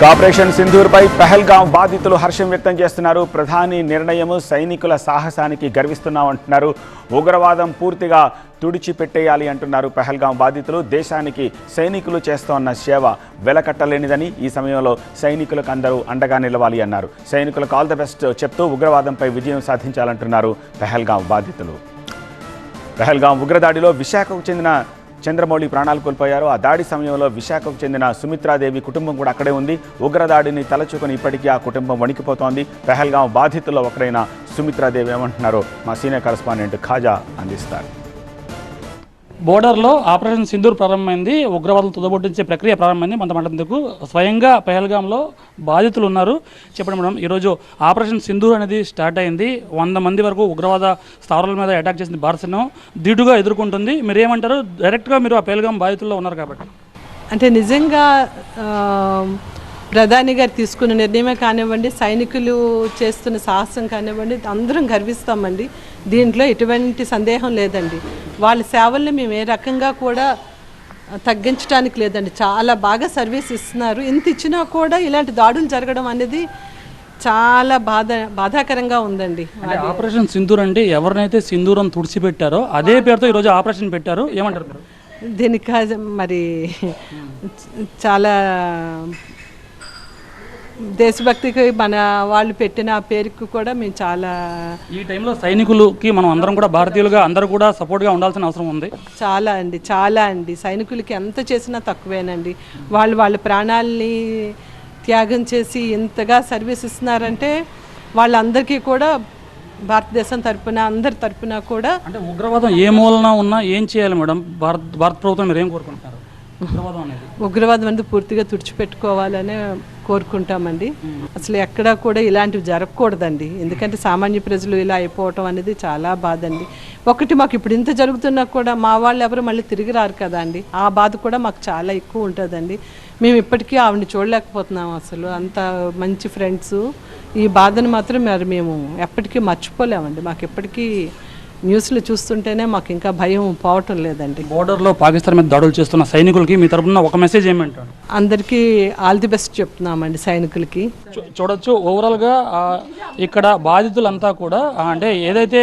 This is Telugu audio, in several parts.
ఆపరేషన్ సింధూర్పై పహల్గాం బాధితులు హర్షం వ్యక్తం చేస్తున్నారు. ప్రధాని నిర్ణయము సైనికుల సాహసానికి గర్విస్తున్నామంటున్నారు. ఉగ్రవాదం పూర్తిగా తుడిచిపెట్టేయాలి అంటున్నారు పహల్గాం బాధితులు. దేశానికి సైనికులు చేస్తోన్న సేవ వెలకట్టలేనిదని, ఈ సమయంలో సైనికులకు అందరూ అండగా నిలవాలి అన్నారు. సైనికులకు ఆల్ ద బెస్ట్ చెప్తూ ఉగ్రవాదంపై విజయం సాధించాలంటున్నారు పహల్గాం బాధితులు. పహల్గాం ఉగ్రదాడిలో విశాఖకు చెందిన చంద్రమౌళి ప్రాణాలు కోల్పోయారు. ఆ దాడి సమయంలో విశాఖకు చెందిన సుమిత్రాదేవి కుటుంబం కూడా అక్కడే ఉంది. ఉగ్రదాడిని తలచుకొని ఇప్పటికీ ఆ కుటుంబం వణికిపోతోంది. పహల్గాం బాధితుల్లో ఒకరైన సుమిత్రాదేవి ఏమంటున్నారో మా సీనియర్ కరెస్పాండెంట్ ఖాజా అందిస్తారు. బోర్డర్లో ఆపరేషన్ సింధూర్ ప్రారంభమైంది. ఉగ్రవాదులు తుదబొట్టించే ప్రక్రియ ప్రారంభమైంది. కొంతమందికి స్వయంగా పహల్గాంలో బాధితులు ఉన్నారు. చెప్పండి మేడం, ఈరోజు ఆపరేషన్ సింధూర్ అనేది స్టార్ట్ అయింది. 100 మంది వరకు ఉగ్రవాద స్థావరాల మీద అటాక్ చేసింది భారత సైన్యం ధీటుగా ఎదుర్కొంటుంది. మీరు ఏమంటారు? డైరెక్ట్గా మీరు ఆ పహల్గాం బాధితుల్లో ఉన్నారు కాబట్టి. అంటే నిజంగా ప్రధాని గారు తీసుకున్న నిర్ణయమే కానివ్వండి, సైనికులు చేస్తున్న సాహసం కానివ్వండి, అందరం గర్విస్తామండి. దీంట్లో ఎటువంటి సందేహం లేదండి. వాళ్ళ సేవల్ని మేము ఏ రకంగా కూడా తగ్గించడానికి లేదండి. చాలా బాగా సర్వీస్ ఇస్తున్నారు. ఇంత ఇచ్చినా కూడా ఇలాంటి దాడులు జరగడం అనేది చాలా బాధాకరంగా ఉందండి. ఆపరేషన్ సింధూర్ అంటే ఎవరినైతే సింధూరం తుడిచిపెట్టారో అదే పేరుతో ఈరోజు ఆపరేషన్ పెట్టారు. ఏమంటారు మీరు దీనికి? మరి చాలా దేశభక్తికి మన వాళ్ళు పెట్టిన పేరుకు కూడా మేము చాలా ఈ టైంలో సైనికులకి మనం అందరం కూడా భారతీయులుగా అందరూ కూడా సపోర్ట్గా ఉండాల్సిన అవసరం ఉంది. చాలా అండి సైనికులకి ఎంత చేసినా తక్కువేనండి. వాళ్ళ ప్రాణాలని త్యాగం చేసి ఇంతగా సర్వీస్ ఇస్తున్నారంటే వాళ్ళందరికీ కూడా భారతదేశం తరపున అందరి తరపున కూడా. అంటే ఉగ్రవాదం ఏ మూలన ఉన్నా ఏం చేయాలి మేడం? భారత ప్రభుత్వం మీరు ఏం కోరుకుంటున్నారు? ఉగ్రవాదం అనేది పూర్తిగా తుడిచిపెట్టుకోవాలనే కోరుకుంటామండి. అసలు ఎక్కడా కూడా ఇలాంటివి జరగకూడదండి. ఎందుకంటే సామాన్య ప్రజలు ఇలా అయిపోవటం అనేది చాలా బాధ అండి. ఒకటి, మాకు ఇప్పుడు ఇంత జరుగుతున్నా కూడా మా వాళ్ళు ఎవరు మళ్ళీ తిరిగి రారు కదా అండి. ఆ బాధ కూడా మాకు చాలా ఎక్కువ ఉంటుందండి. మేము ఇప్పటికీ ఆవిడని చూడలేకపోతున్నాము. అసలు అంత మంచి ఫ్రెండ్స్. ఈ బాధను మాత్రం మరి మేము ఎప్పటికీ మర్చిపోలేమండి. మాకు ఎప్పటికీ న్యూస్లు చూస్తుంటేనే మాకు ఇంకా భయం పోవటం లేదండి. బోర్డర్లో పాకిస్తాన్ మీద దాడులు చేస్తున్న సైనికులకి మీ తరపున ఒక మెసేజ్ ఏమంటారు? అందరికీ ఆల్ ది బెస్ట్ చెప్తున్నామండి సైనికులకి. చూడొచ్చు ఓవరాల్గా ఇక్కడ బాధితులంతా కూడా అంటే ఏదైతే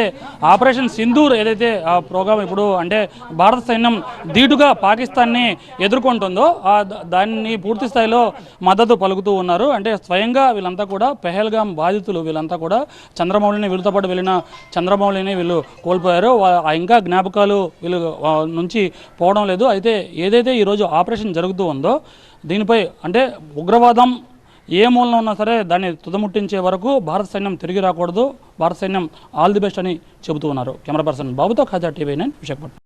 ఆపరేషన్ సింధూర్ ఏదైతే ఆ ప్రోగ్రామ్ ఇప్పుడు అంటే భారత సైన్యం ధీటుగా పాకిస్తాన్ని ఎదుర్కొంటుందో దాన్ని పూర్తి స్థాయిలో మద్దతు పలుకుతూ ఉన్నారు. అంటే స్వయంగా వీళ్ళంతా కూడా పహల్గాం బాధితులు వీళ్ళంతా కూడా చంద్రమౌళిని వీళ్ళతో పాటు వెళ్ళిన చంద్రమౌళిని వీళ్ళు కోల్పోయారు. ఇంకా జ్ఞాపకాలు వీళ్ళు నుంచి పోవడం లేదు. అయితే ఏదైతే ఈరోజు ఆపరేషన్ జరుగుతూ ఉందో దీనిపై అంటే ఉగ్రవాదం ఏ మూలన ఉన్నా సరే దాన్ని తుదముట్టించే వరకు భారత సైన్యం తిరిగి రాకూడదు. భారత సైన్యం ఆల్ ది బెస్ట్ అని చెబుతూ ఉన్నారు. కెమెరా పర్సన్ బాబుతో ఖాజా, TV9 విశాఖపట్నం.